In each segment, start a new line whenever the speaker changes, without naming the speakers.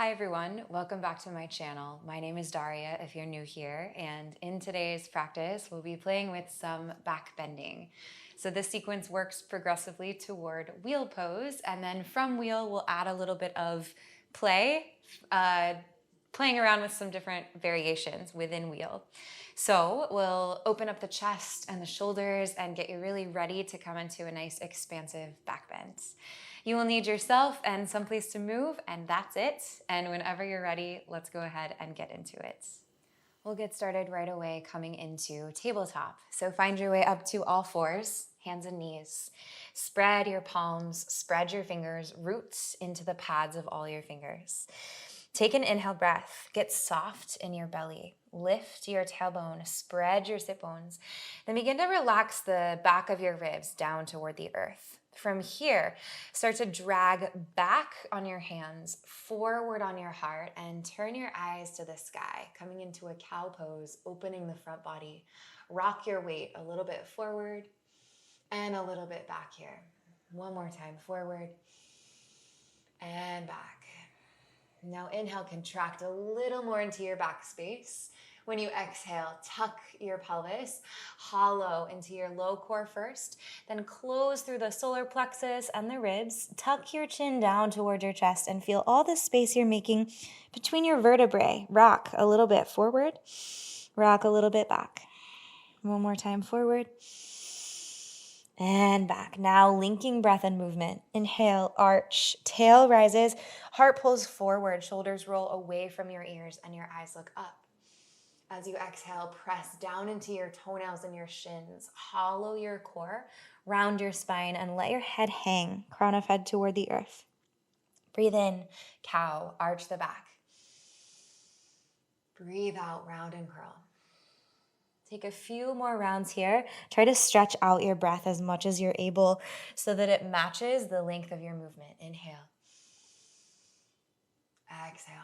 Hi everyone, welcome back to my channel. My name is Daria if you're new here, and in today's practice we'll be playing with some back bending. So this sequence works progressively toward wheel pose, and then from wheel we'll add a little bit of play, playing around with some different variations within wheel. So we'll open up the chest and the shoulders and get you really ready to come into a nice expansive back bend. You will need yourself and some place to move, and that's it. And whenever you're ready, let's go ahead and get into it. We'll get started right away coming into tabletop. So find your way up to all fours, hands and knees. Spread your palms, spread your fingers, roots into the pads of all your fingers. Take an inhale breath, get soft in your belly. Lift your tailbone, spread your sit bones. Then begin to relax the back of your ribs down toward the earth. From here, start to drag back on your hands, forward on your heart, and turn your eyes to the sky, coming into a cow pose, opening the front body. Rock your weight a little bit forward and a little bit back here. One more time, forward and back. Now inhale, contract a little more into your back space. When you exhale, tuck your pelvis, hollow into your low core first, then close through the solar plexus and the ribs. Tuck your chin down toward your chest and feel all the space you're making between your vertebrae. Rock a little bit forward, rock a little bit back. One more time, forward and back. Now linking breath and movement. Inhale, arch, tail rises, heart pulls forward, shoulders roll away from your ears, and your eyes look up. As you exhale, press down into your toenails and your shins. Hollow your core, round your spine, and let your head hang, crown of head toward the earth. Breathe in, cow, arch the back. Breathe out, round and curl. Take a few more rounds here. Try to stretch out your breath as much as you're able so that it matches the length of your movement. Inhale. Exhale.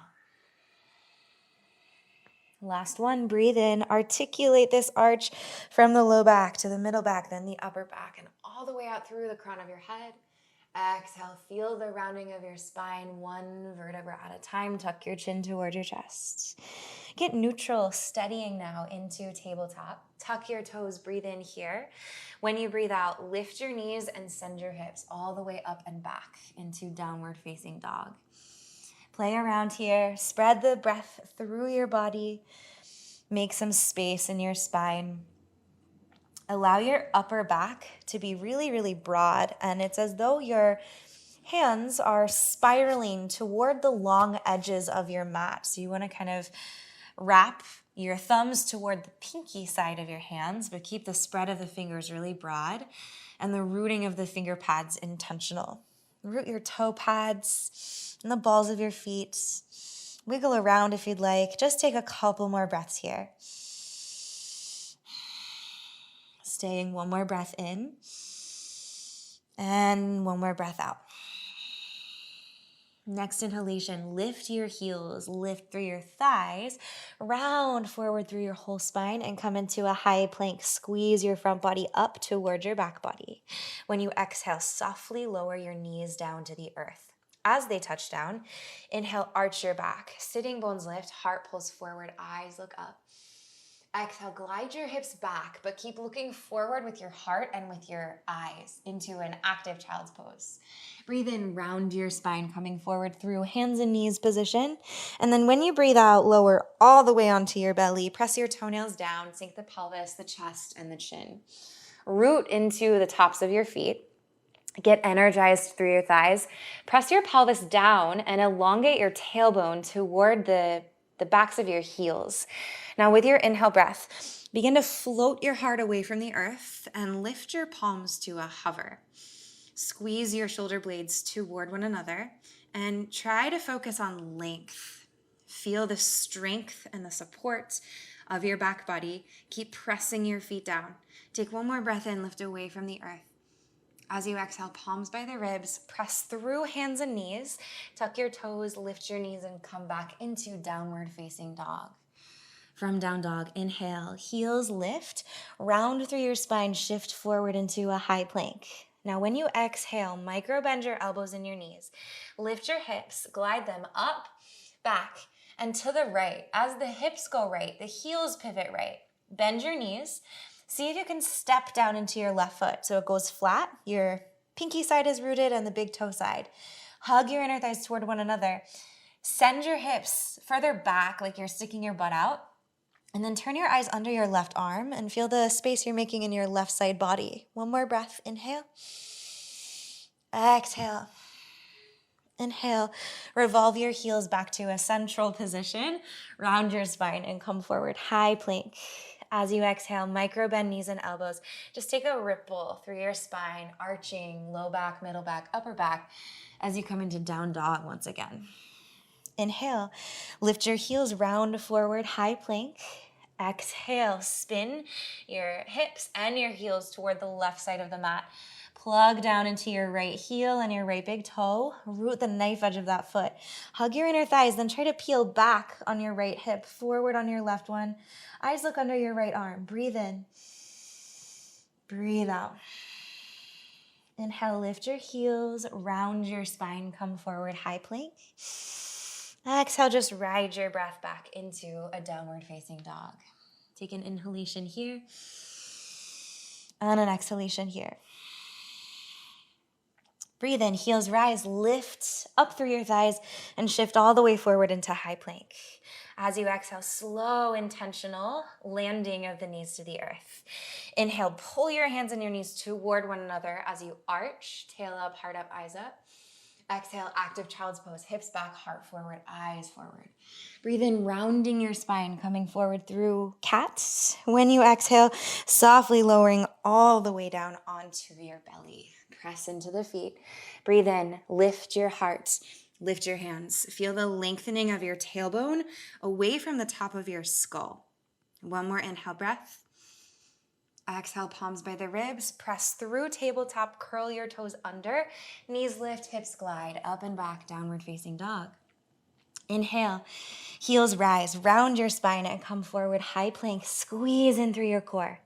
Last one, breathe in, articulate this arch from the low back to the middle back, then the upper back, and all the way out through the crown of your head. Exhale, feel the rounding of your spine, one vertebra at a time. Tuck your chin toward your chest. Get neutral, steadying now into tabletop. Tuck your toes, breathe in here. When you breathe out, lift your knees and send your hips all the way up and back into downward facing dog. Play around here, spread the breath through your body, make some space in your spine. Allow your upper back to be really, really broad, and it's as though your hands are spiraling toward the long edges of your mat. So you want to kind of wrap your thumbs toward the pinky side of your hands, but keep the spread of the fingers really broad and the rooting of the finger pads intentional. Root your toe pads and the balls of your feet. Wiggle around if you'd like. Just take a couple more breaths here. Staying one more breath in and one more breath out. Next inhalation, lift your heels, lift through your thighs, round forward through your whole spine and come into a high plank. Squeeze your front body up toward your back body. When you exhale, softly lower your knees down to the earth. As they touch down, inhale, arch your back. Sitting bones lift, heart pulls forward, eyes look up. Exhale, glide your hips back, but keep looking forward with your heart and with your eyes into an active child's pose. Breathe in, round your spine, coming forward through hands and knees position. And then when you breathe out, lower all the way onto your belly. Press your toenails down, sink the pelvis, the chest, and the chin. Root into the tops of your feet. Get energized through your thighs. Press your pelvis down and elongate your tailbone toward the backs of your heels. Now with your inhale breath, begin to float your heart away from the earth and lift your palms to a hover. Squeeze your shoulder blades toward one another and try to focus on length. Feel the strength and the support of your back body. Keep pressing your feet down. Take one more breath in, lift away from the earth. As you exhale, palms by the ribs, press through hands and knees, tuck your toes, lift your knees, and come back into downward facing dog. From down dog, inhale, heels lift, round through your spine, shift forward into a high plank. Now when you exhale, micro bend your elbows and your knees. Lift your hips, glide them up, back, and to the right. As the hips go right, the heels pivot right. Bend your knees. See if you can step down into your left foot so it goes flat. Your pinky side is rooted and the big toe side. Hug your inner thighs toward one another. Send your hips further back like you're sticking your butt out. And then turn your eyes under your left arm and feel the space you're making in your left side body. One more breath. Inhale. Exhale. Inhale. Revolve your heels back to a central position. Round your spine and come forward. High plank. As you exhale, micro bend knees and elbows. Just take a ripple through your spine, arching, low back, middle back, upper back, as you come into down dog once again. Inhale, lift your heels round forward, high plank. Exhale, spin your hips and your heels toward the left side of the mat. Plug down into your right heel and your right big toe. Root the knife edge of that foot. Hug your inner thighs, then try to peel back on your right hip, forward on your left one. Eyes look under your right arm. Breathe in. Breathe out. Inhale, lift your heels, round your spine, come forward, high plank. Exhale, just ride your breath back into a downward facing dog. Take an inhalation here and an exhalation here. Breathe in, heels rise, lift up through your thighs and shift all the way forward into high plank. As you exhale, slow, intentional landing of the knees to the earth. Inhale, pull your hands and your knees toward one another as you arch, tail up, heart up, eyes up. Exhale, active child's pose, hips back, heart forward, eyes forward. Breathe in, rounding your spine, coming forward through cats. When you exhale, softly lowering all the way down onto your belly. Press into the feet. Breathe in, lift your heart, lift your hands. Feel the lengthening of your tailbone away from the top of your skull. One more inhale breath. Exhale, palms by the ribs. Press through tabletop, curl your toes under. Knees lift, hips glide, up and back, downward facing dog. Inhale, heels rise, round your spine and come forward, high plank, squeeze in through your core.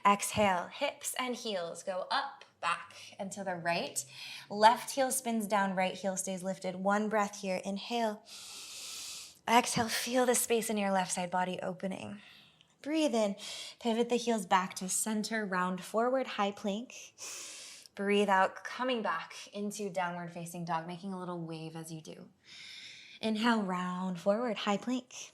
Exhale, hips and heels go up, back, and to the right. Left heel spins down, right heel stays lifted. One breath here, inhale. Exhale, feel the space in your left side body opening. Breathe in, pivot the heels back to center, round forward, high plank. Breathe out, coming back into downward facing dog, making a little wave as you do. Inhale, round forward, high plank.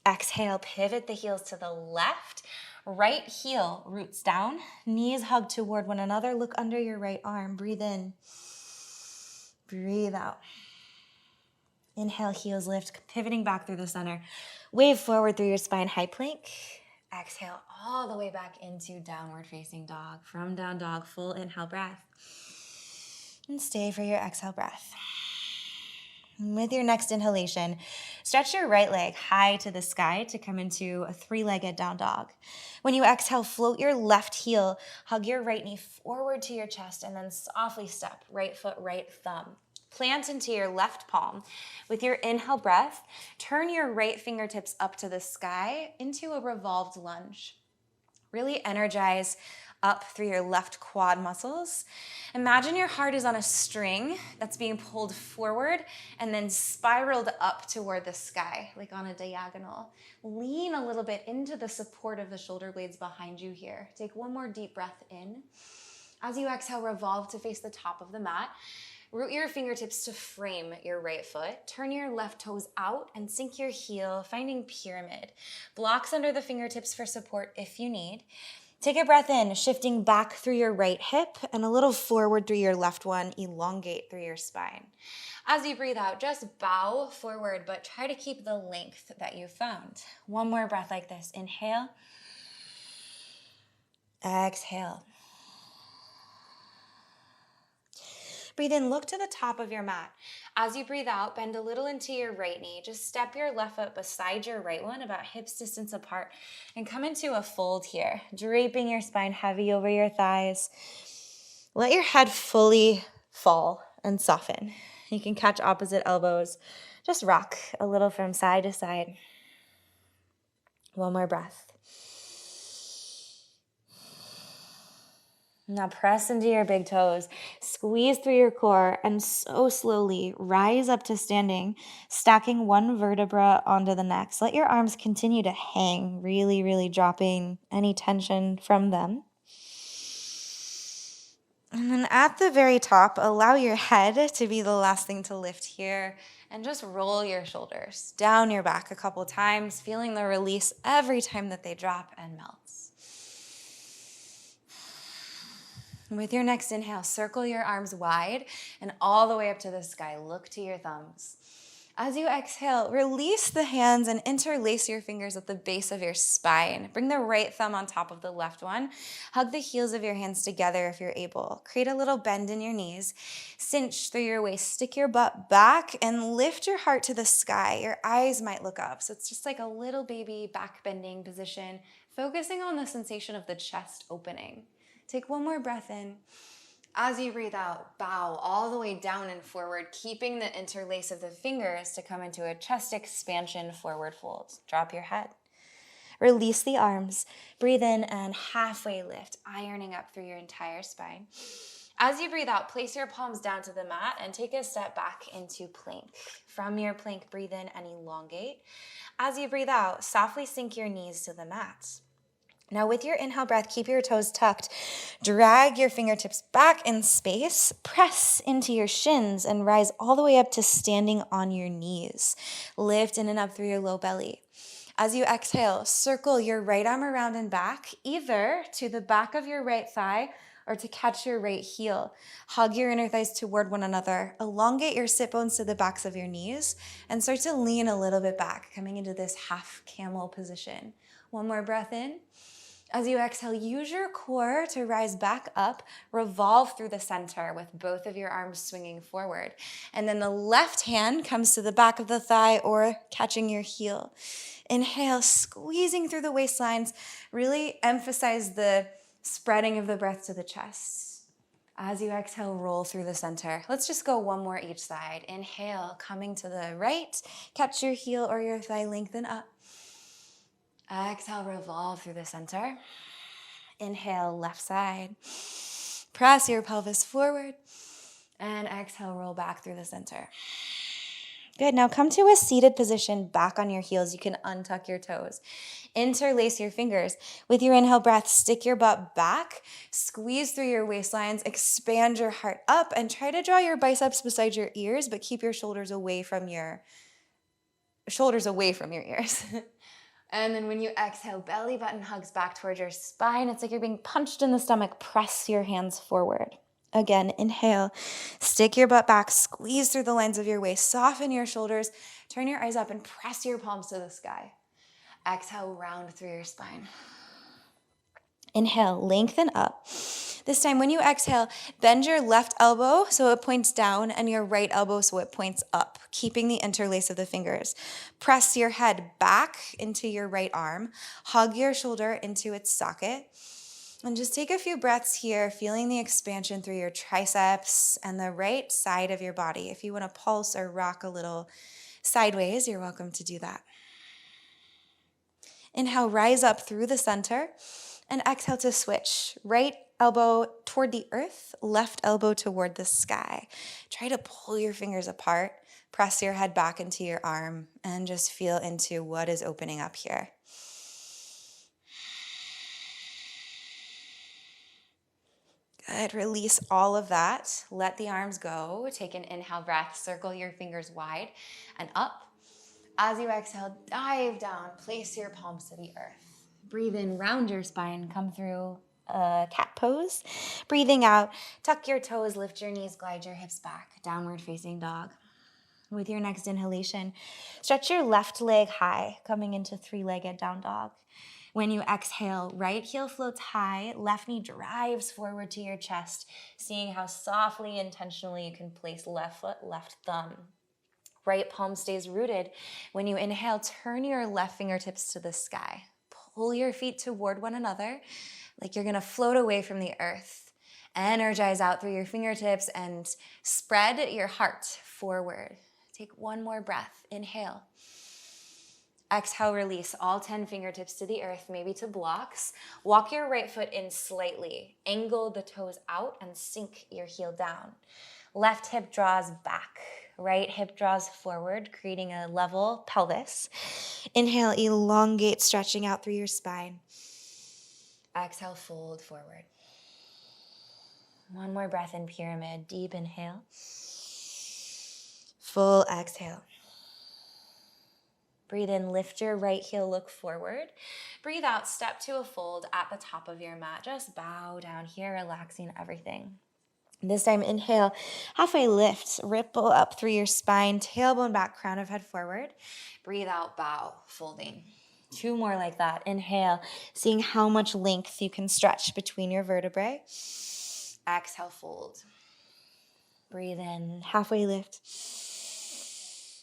Exhale, pivot the heels to the left. Right heel roots down, knees hug toward one another. Look under your right arm. Breathe in. Breathe out. Inhale, heels lift, pivoting back through the center. Wave forward through your spine, high plank. Exhale all the way back into downward facing dog. From down dog, full inhale breath. And stay for your exhale breath. And with your next inhalation, stretch your right leg high to the sky to come into a three-legged down dog. When you exhale, float your left heel, hug your right knee forward to your chest, and then softly step, right foot, right thumb. Plant into your left palm. With your inhale breath, turn your right fingertips up to the sky into a revolved lunge. Really energize up through your left quad muscles. Imagine your heart is on a string that's being pulled forward and then spiraled up toward the sky, like on a diagonal. Lean a little bit into the support of the shoulder blades behind you here. Take one more deep breath in. As you exhale, revolve to face the top of the mat. Root your fingertips to frame your right foot. Turn your left toes out and sink your heel, finding pyramid. Blocks under the fingertips for support if you need. Take a breath in, shifting back through your right hip and a little forward through your left one. Elongate through your spine. As you breathe out, just bow forward, but try to keep the length that you found. One more breath like this. Inhale. Exhale. Breathe in, look to the top of your mat. As you breathe out, bend a little into your right knee. Just step your left foot beside your right one, about hips distance apart, and come into a fold here, draping your spine heavy over your thighs. Let your head fully fall and soften. You can catch opposite elbows. Just rock a little from side to side. One more breath.
Now press into your big toes, squeeze through your core, and so slowly rise up to standing, stacking one vertebra onto the next. Let your arms continue to hang, really, really dropping any tension from them. And then at the very top, allow your head to be the last thing to lift here, and just roll your shoulders down your back a couple times, feeling the release every time that they drop and melt. With your next inhale, circle your arms wide and all the way up to the sky. Look to your thumbs. As you exhale, release the hands and interlace your fingers at the base of your spine. Bring the right thumb on top of the left one. Hug the heels of your hands together if you're able. Create a little bend in your knees. Cinch through your waist. Stick your butt back and lift your heart to the sky. Your eyes might look up. So it's just like a little baby back bending position, focusing on the sensation of the chest opening. Take one more breath in. As you breathe out, bow all the way down and forward, keeping the interlace of the fingers to come into a chest expansion forward fold. Drop your head. Release the arms. Breathe in and halfway lift, ironing up through your entire spine. As you breathe out, place your palms down to the mat and take a step back into plank. From your plank, breathe in and elongate. As you breathe out, softly sink your knees to the mat. Now with your inhale breath, keep your toes tucked. Drag your fingertips back in space. Press into your shins and rise all the way up to standing on your knees. Lift in and up through your low belly. As you exhale, circle your right arm around and back, either to the back of your right thigh or to catch your right heel. Hug your inner thighs toward one another. Elongate your sit bones to the backs of your knees and start to lean a little bit back, coming into this half camel position. One more breath in. As you exhale, use your core to rise back up, revolve through the center with both of your arms swinging forward. And then the left hand comes to the back of the thigh or catching your heel. Inhale, squeezing through the waistlines. Really emphasize the spreading of the breath to the chest. As you exhale, roll through the center. Let's just go one more each side. Inhale, coming to the right. Catch your heel or your thigh, lengthen up. Exhale, revolve through the center. Inhale, left side. Press your pelvis forward. And exhale, roll back through the center. Good. Now come to a seated position back on your heels. You can untuck your toes. Interlace your fingers. With your inhale breath, stick your butt back. Squeeze through your waistlines. Expand your heart up. And try to draw your biceps beside your ears, but keep your shoulders away from your ears. And then when you exhale, belly button hugs back towards your spine. It's like you're being punched in the stomach. Press your hands forward. Again, inhale. Stick your butt back. Squeeze through the lines of your waist. Soften your shoulders. Turn your eyes up and press your palms to the sky. Exhale, round through your spine. Inhale, lengthen up. This time when you exhale, bend your left elbow so it points down and your right elbow so it points up, keeping the interlace of the fingers. Press your head back into your right arm. Hug your shoulder into its socket. And just take a few breaths here, feeling the expansion through your triceps and the right side of your body. If you want to pulse or rock a little sideways, you're welcome to do that. Inhale, rise up through the center. And exhale to switch. Right elbow toward the earth, left elbow toward the sky. Try to pull your fingers apart. Press your head back into your arm and just feel into what is opening up here. Good. Release all of that. Let the arms go. Take an inhale breath. Circle your fingers wide and up. As you exhale, dive down. Place your palms to the earth. Breathe in, round your spine, come through a cat pose. Breathing out, tuck your toes, lift your knees, glide your hips back, downward facing dog. With your next inhalation, stretch your left leg high, coming into three-legged down dog. When you exhale, right heel floats high, left knee drives forward to your chest, seeing how softly, intentionally you can place left foot, left thumb. Right palm stays rooted. When you inhale, turn your left fingertips to the sky. Pull your feet toward one another like you're going to float away from the earth. Energize out through your fingertips and spread your heart forward. Take one more breath. Inhale. Exhale, release all 10 fingertips to the earth, maybe to blocks. Walk your right foot in slightly. Angle the toes out and sink your heel down. Left hip draws back. Right hip draws forward, creating a level pelvis. Inhale, elongate, stretching out through your spine. Exhale, fold forward. One more breath in pyramid. Deep inhale. Full exhale. Breathe in, lift your right heel, look forward. Breathe out, step to a fold at the top of your mat. Just bow down here, relaxing everything. This time, inhale, halfway lift, ripple up through your spine, tailbone back, crown of head forward. Breathe out, bow, folding. 2 more like that. Inhale, seeing how much length you can stretch between your vertebrae. Exhale, fold. Breathe in, halfway lift.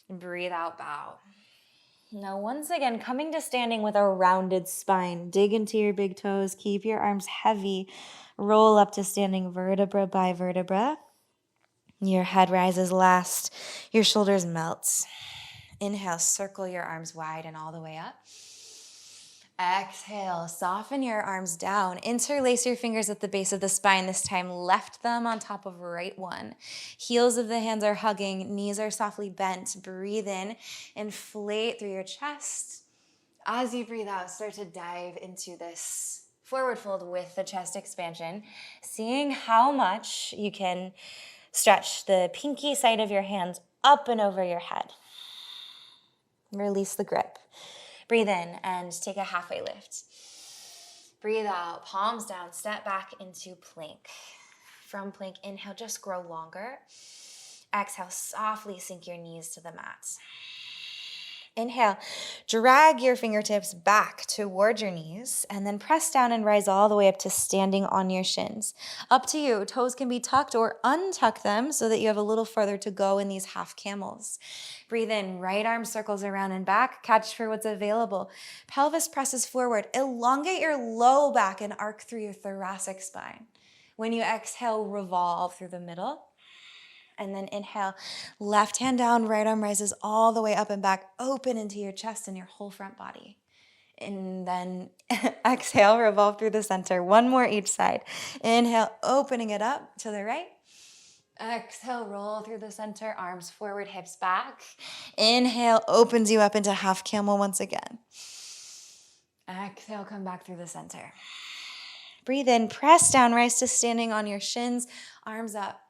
Breathe out, bow. Now, once again, coming to standing with a rounded spine. Dig into your big toes. Keep your arms heavy. Roll up to standing vertebra by vertebra. Your head rises last. Your shoulders melt. Inhale, circle your arms wide and all the way up. Exhale, soften your arms down. Interlace your fingers at the base of the spine. This time, left thumb on top of right one. Heels of the hands are hugging. Knees are softly bent. Breathe in. Inflate through your chest. As you breathe out, start to dive into this forward fold with the chest expansion. Seeing how much you can stretch the pinky side of your hands up and over your head. Release the grip. Breathe in and take a halfway lift. Breathe out, palms down, step back into plank. From plank, inhale, just grow longer. Exhale, softly sink your knees to the mat. Inhale, drag your fingertips back toward your knees and then press down and rise all the way up to standing on your shins. Up to you. Toes can be tucked or untuck them so that you have a little further to go in these half camels. Breathe in, right arm circles around and back. Catch for what's available. Pelvis presses forward. Elongate your low back and arc through your thoracic spine. When you exhale, revolve through the middle. And then inhale, left hand down, right arm rises all the way up and back, open into your chest and your whole front body. And then exhale, revolve through the center. 1 more each side. Inhale, opening it up to the right. Exhale, roll through the center, arms forward, hips back. Inhale, opens you up into half camel once again. Exhale, come back through the center. Breathe in, press down, rise to standing on your shins, arms up.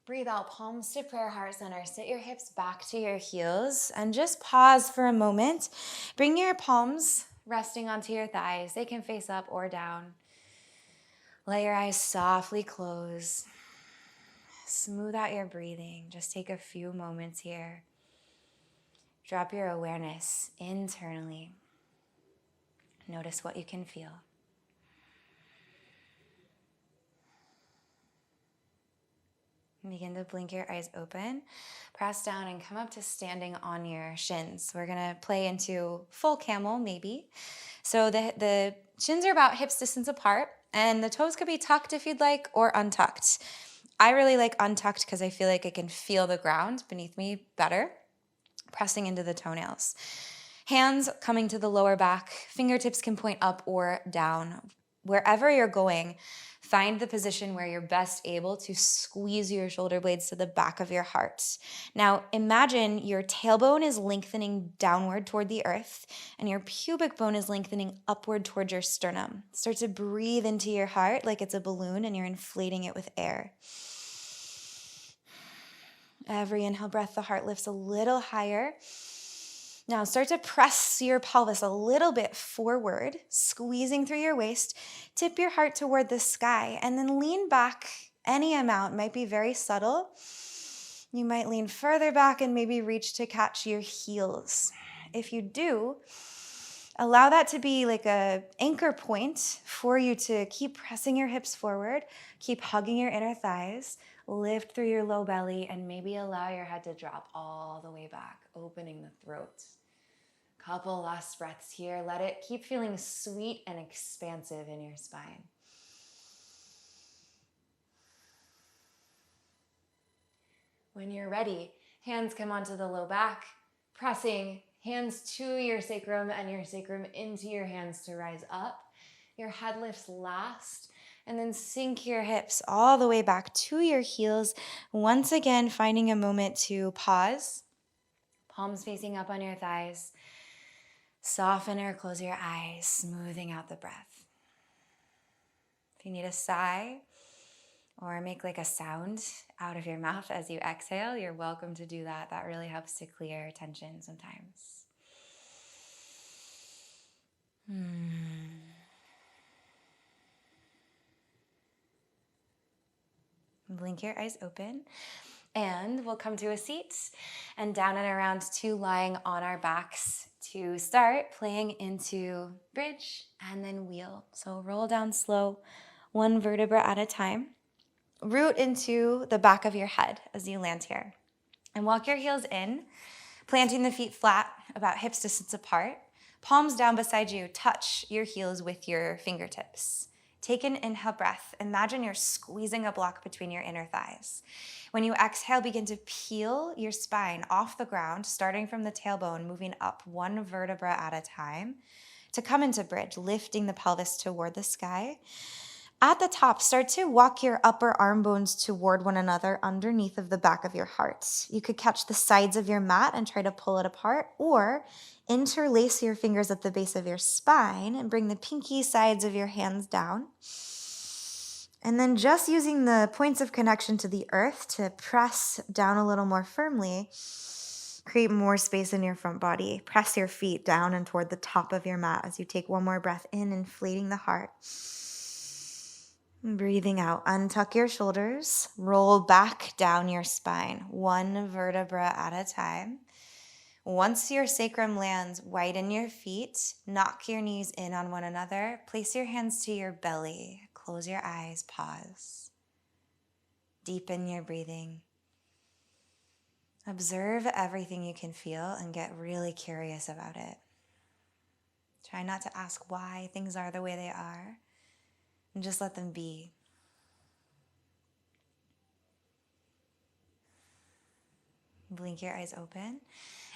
Breathe out, palms to prayer, heart center. Sit your hips back to your heels and just pause for a moment. Bring your palms resting onto your thighs. They can face up or down. Let your eyes softly close. Smooth out your breathing. Just take a few moments here. Drop your awareness internally. Notice what you can feel. Begin to blink your eyes open. Press down and come up to standing on your shins. We're going to play into full camel, maybe. So the shins are about hips distance apart, and the toes could be tucked if you'd like, or untucked. I really like untucked because I feel like I can feel the ground beneath me better, pressing into the toenails. Hands coming to the lower back. Fingertips can point up or down. Wherever you're going, find the position where you're best able to squeeze your shoulder blades to the back of your heart. Now, imagine your tailbone is lengthening downward toward the earth, and your pubic bone is lengthening upward toward your sternum. Start to breathe into your heart like it's a balloon, and you're inflating it with air. Every inhale breath, the heart lifts a little higher. Now start to press your pelvis a little bit forward, squeezing through your waist. Tip your heart toward the sky and then lean back any amount. It might be very subtle. You might lean further back and maybe reach to catch your heels. If you do, allow that to be like an anchor point for you to keep pressing your hips forward, keep hugging your inner thighs, lift through your low belly, and maybe allow your head to drop all the way back, opening the throat. Couple last breaths here. Let it keep feeling sweet and expansive in your spine. When you're ready, hands come onto the low back, pressing Hands to your sacrum and your sacrum into your hands to rise up. Your head lifts last, and then sink your hips all the way back to your heels. Once again, finding a moment to pause. Palms facing up on your thighs. Soften or close your eyes, smoothing out the breath. If you need a sigh or make like a sound out of your mouth as you exhale, you're welcome to do that. That really helps to clear tension sometimes. Blink your eyes open. And we'll come to a seat and down and around to lying on our backs to start playing into bridge and then wheel. So roll down slow, one vertebra at a time. Root into the back of your head as you land here. And walk your heels in, planting the feet flat, about hips distance apart. Palms down beside you, touch your heels with your fingertips. Take an inhale breath. Imagine you're squeezing a block between your inner thighs. When you exhale, begin to peel your spine off the ground, starting from the tailbone, moving up one vertebra at a time to come into bridge, lifting the pelvis toward the sky. At the top, start to walk your upper arm bones toward one another underneath of the back of your heart. You could catch the sides of your mat and try to pull it apart, or interlace your fingers at the base of your spine and bring the pinky sides of your hands down. And then just using the points of connection to the earth to press down a little more firmly, create more space in your front body. Press your feet down and toward the top of your mat as you take one more breath in, inflating the heart. Breathing out, untuck your shoulders, roll back down your spine, one vertebra at a time. Once your sacrum lands, widen your feet, knock your knees in on one another, place your hands to your belly, close your eyes, pause. Deepen your breathing. Observe everything you can feel and get really curious about it. Try not to ask why things are the way they are, and just let them be. Blink your eyes open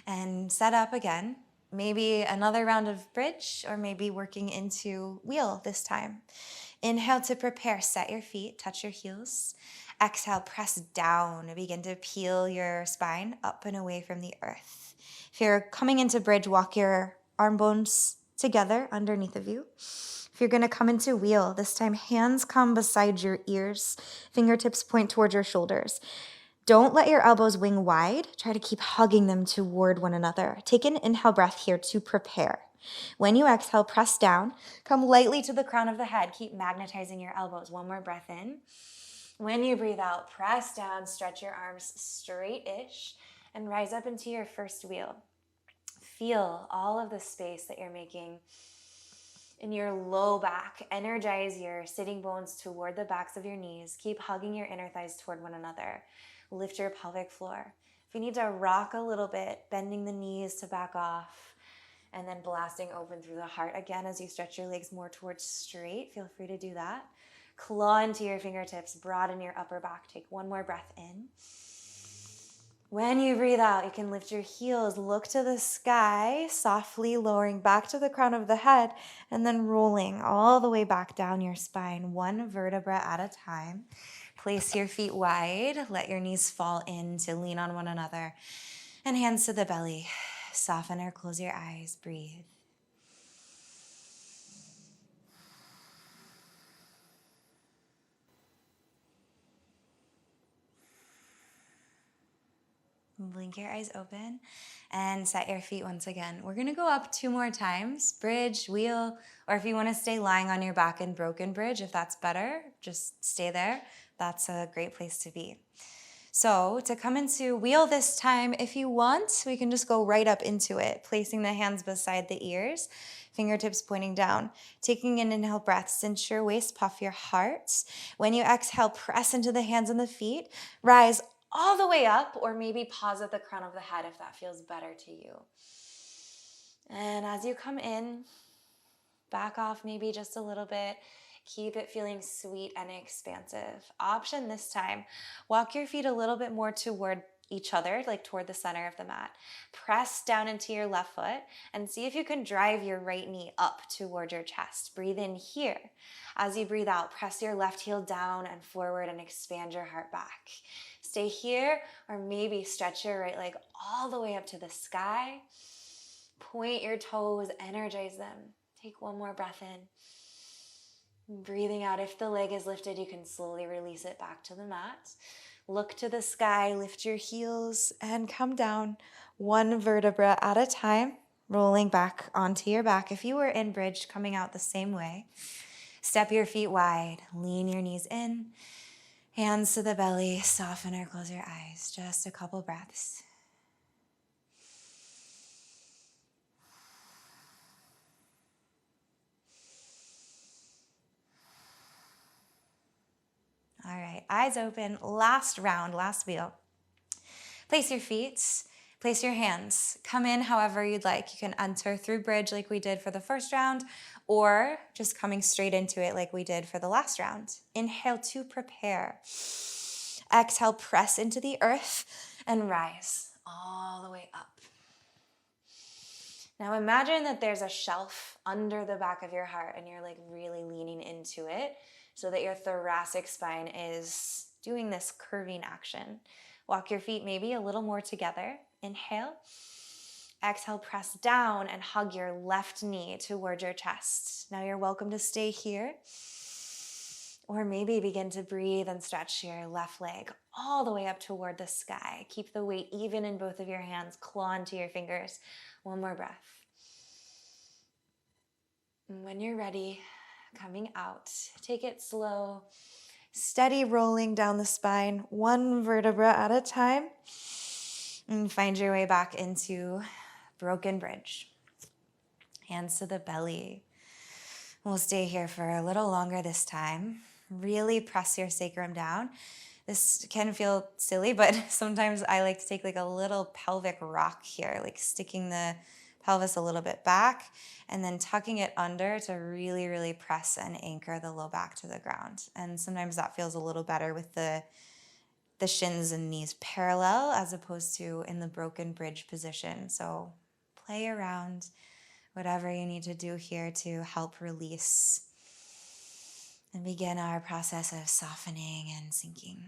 and set up again. Maybe another round of bridge, or maybe working into wheel this time. Inhale to prepare. Set your feet, touch your heels. Exhale, press down. Begin to peel your spine up and away from the earth. If you're coming into bridge, walk your arm bones together underneath of you. If you're going to come into wheel, this time hands come beside your ears. Fingertips point towards your shoulders. Don't let your elbows wing wide. Try to keep hugging them toward one another. Take an inhale breath here to prepare. When you exhale, press down. Come lightly to the crown of the head. Keep magnetizing your elbows. One more breath in. When you breathe out, press down, stretch your arms straight-ish, and rise up into your first wheel. Feel all of the space that you're making in your low back. Energize your sitting bones toward the backs of your knees. Keep hugging your inner thighs toward one another. Lift your pelvic floor. If you need to rock a little bit, bending the knees to back off, and then blasting open through the heart again as you stretch your legs more towards straight, feel free to do that. Claw into your fingertips, broaden your upper back. Take one more breath in. When you breathe out, you can lift your heels, look to the sky, softly lowering back to the crown of the head, and then rolling all the way back down your spine, one vertebra at a time. Place your feet wide, let your knees fall in to lean on one another, and hands to the belly. Soften or close your eyes, breathe. Blink your eyes open and set your feet once again. We're gonna go up 2 more times, bridge, wheel, or if you wanna stay lying on your back in broken bridge, if that's better, just stay there. That's a great place to be. So to come into wheel this time, if you want, we can just go right up into it, placing the hands beside the ears, fingertips pointing down. Taking an inhale breath, cinch your waist, puff your heart. When you exhale, press into the hands and the feet, rise all the way up, or maybe pause at the crown of the head if that feels better to you. And as you come in, back off maybe just a little bit. Keep it feeling sweet and expansive. Option this time, walk your feet a little bit more toward each other, like toward the center of the mat. Press down into your left foot and see if you can drive your right knee up toward your chest. Breathe in here. As you breathe out, press your left heel down and forward and expand your heart back. Stay here, or maybe stretch your right leg all the way up to the sky. Point your toes, energize them. Take one more breath in. Breathing out. If the leg is lifted, you can slowly release it back to the mat. Look to the sky, lift your heels, and come down one vertebra at a time, rolling back onto your back. If you were in bridge, coming out the same way. Step your feet wide, lean your knees in, hands to the belly, soften or close your eyes. Just a couple breaths. All right, eyes open, last round, last wheel. Place your feet, place your hands. Come in however you'd like. You can enter through bridge like we did for the first round, or just coming straight into it like we did for the last round. Inhale to prepare. Exhale, press into the earth and rise all the way up. Now imagine that there's a shelf under the back of your heart and you're like really leaning into it so that your thoracic spine is doing this curving action. Walk your feet maybe a little more together. Inhale. Exhale, press down and hug your left knee toward your chest. Now you're welcome to stay here. Or maybe begin to breathe and stretch your left leg all the way up toward the sky. Keep the weight even in both of your hands. Claw into your fingers. One more breath. And when you're ready, coming out, take it slow. Steady rolling down the spine, one vertebra at a time. And find your way back into broken bridge. Hands to the belly. We'll stay here for a little longer this time. Really press your sacrum down. This can feel silly, but sometimes I like to take like a little pelvic rock here, like sticking the pelvis a little bit back and then tucking it under to really, really press and anchor the low back to the ground. And sometimes that feels a little better with the shins and knees parallel as opposed to in the broken bridge position. So play around whatever you need to do here to help release and begin our process of softening and sinking.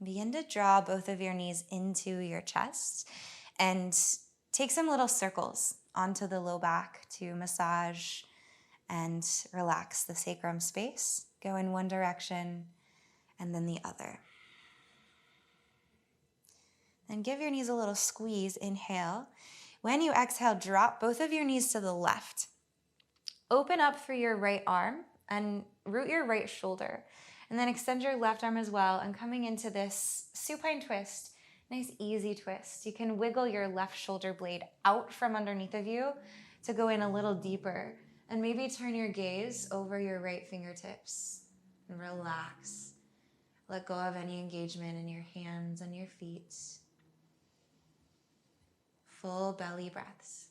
Begin to draw both of your knees into your chest and take some little circles onto the low back to massage and relax the sacrum space. Go in one direction and then the other. And give your knees a little squeeze. Inhale. When you exhale, drop both of your knees to the left. Open up through your right arm and root your right shoulder. And then extend your left arm as well. And coming into this supine twist, nice easy twist. You can wiggle your left shoulder blade out from underneath of you to go in a little deeper. And maybe turn your gaze over your right fingertips and relax. Let go of any engagement in your hands and your feet. Full belly breaths.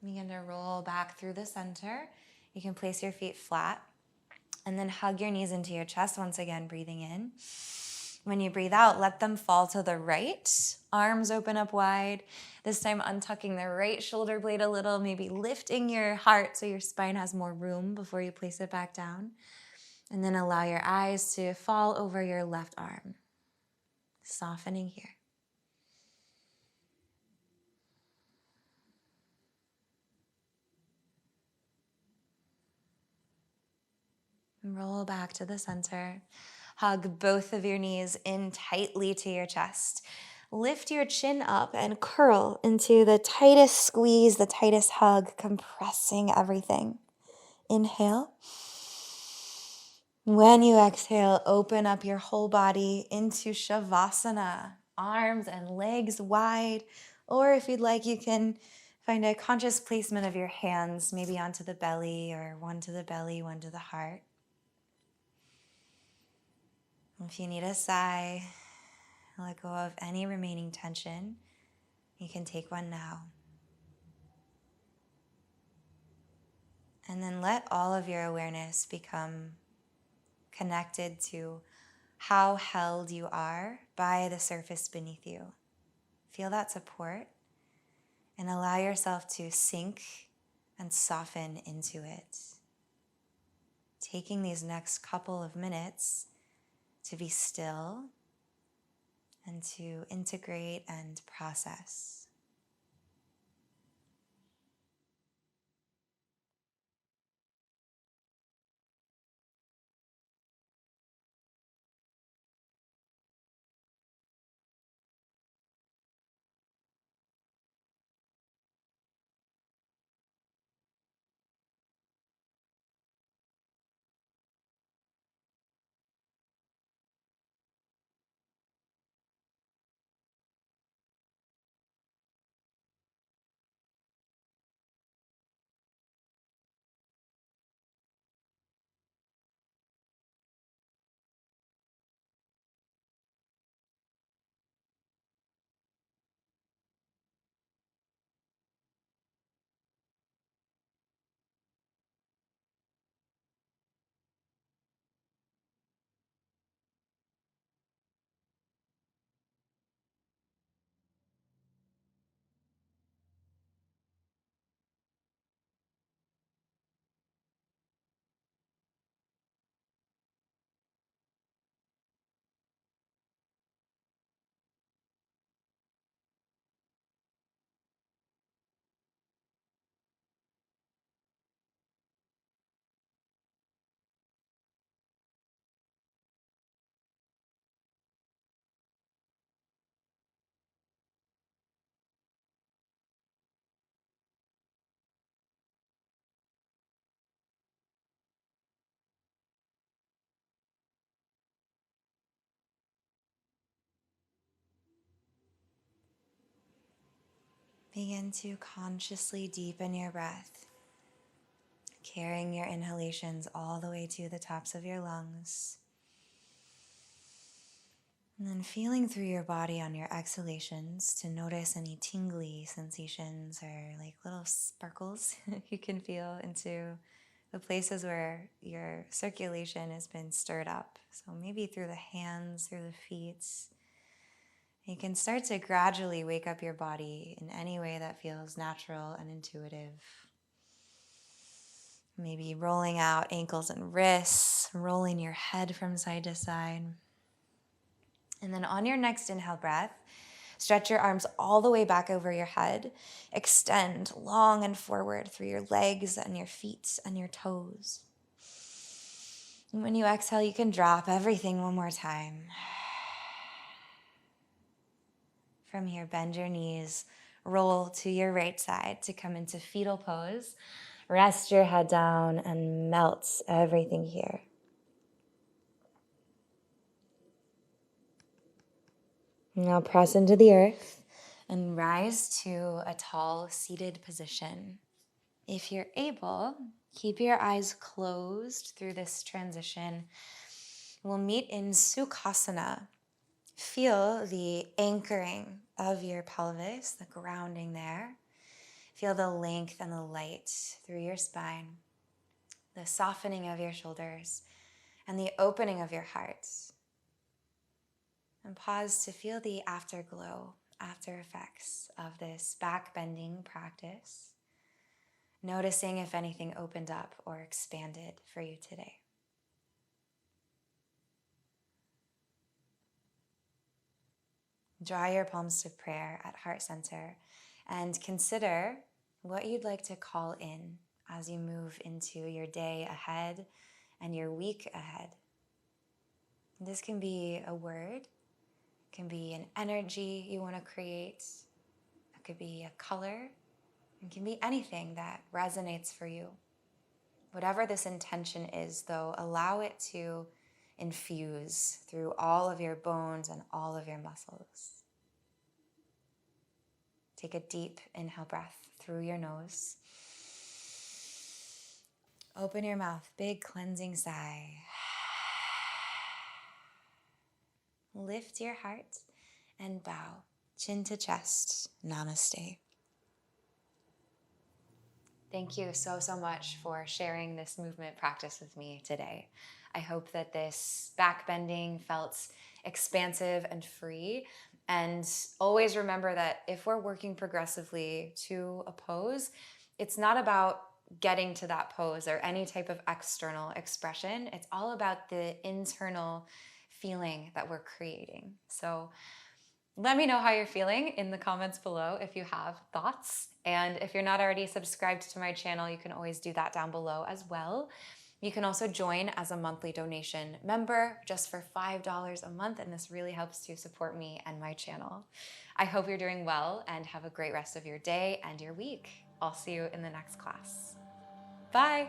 Begin to roll back through the center. You can place your feet flat and then hug your knees into your chest. Once again, breathing in. When you breathe out, let them fall to the right. Arms open up wide. This time untucking the right shoulder blade a little, maybe lifting your heart so your spine has more room before you place it back down. And then allow your eyes to fall over your left arm. Softening here. Roll back to the center. Hug both of your knees in tightly to your chest. Lift your chin up and curl into the tightest squeeze, the tightest hug, compressing everything. Inhale. When you exhale, open up your whole body into Savasana. Arms and legs wide. Or if you'd like, you can find a conscious placement of your hands, maybe onto the belly or one to the belly, one to the heart. If you need a sigh, let go of any remaining tension, you can take one now. And then let all of your awareness become connected to how held you are by the surface beneath you. Feel that support and allow yourself to sink and soften into it. Taking these next couple of minutes to be still and to integrate and process. Begin to consciously deepen your breath, carrying your inhalations all the way to the tops of your lungs. And then feeling through your body on your exhalations to notice any tingly sensations or like little sparkles you can feel into the places where your circulation has been stirred up. So maybe through the hands, through the feet. You can start to gradually wake up your body in any way that feels natural and intuitive. Maybe rolling out ankles and wrists, rolling your head from side to side. And then on your next inhale breath, stretch your arms all the way back over your head. Extend long and forward through your legs and your feet and your toes. And when you exhale, you can drop everything one more time. From here, bend your knees, roll to your right side to come into fetal pose. Rest your head down and melt everything here. Now press into the earth and rise to a tall seated position. If you're able, keep your eyes closed through this transition. We'll meet in Sukhasana. Feel the anchoring of your pelvis, the grounding there. Feel the length and the light through your spine, the softening of your shoulders, and the opening of your heart. And pause to feel the afterglow, after effects of this back bending practice, noticing if anything opened up or expanded for you today. Draw your palms to prayer at heart center and consider what you'd like to call in as you move into your day ahead and your week ahead. This can be a word, it can be an energy you want to create, it could be a color, it can be anything that resonates for you. Whatever this intention is, though, allow it to infuse through all of your bones and all of your muscles. Take a deep inhale breath through your nose. Open your mouth, big cleansing sigh. Lift your heart and bow, chin to chest. Namaste.
Thank you so much for sharing this movement practice with me today. I hope that this backbending felt expansive and free. And always remember that if we're working progressively to a pose, it's not about getting to that pose or any type of external expression. It's all about the internal feeling that we're creating. So let me know how you're feeling in the comments below if you have thoughts. And if you're not already subscribed to my channel, you can always do that down below as well. You can also join as a monthly donation member just for $5 a month, and this really helps to support me and my channel. I hope you're doing well and have a great rest of your day and your week. I'll see you in the next class. Bye.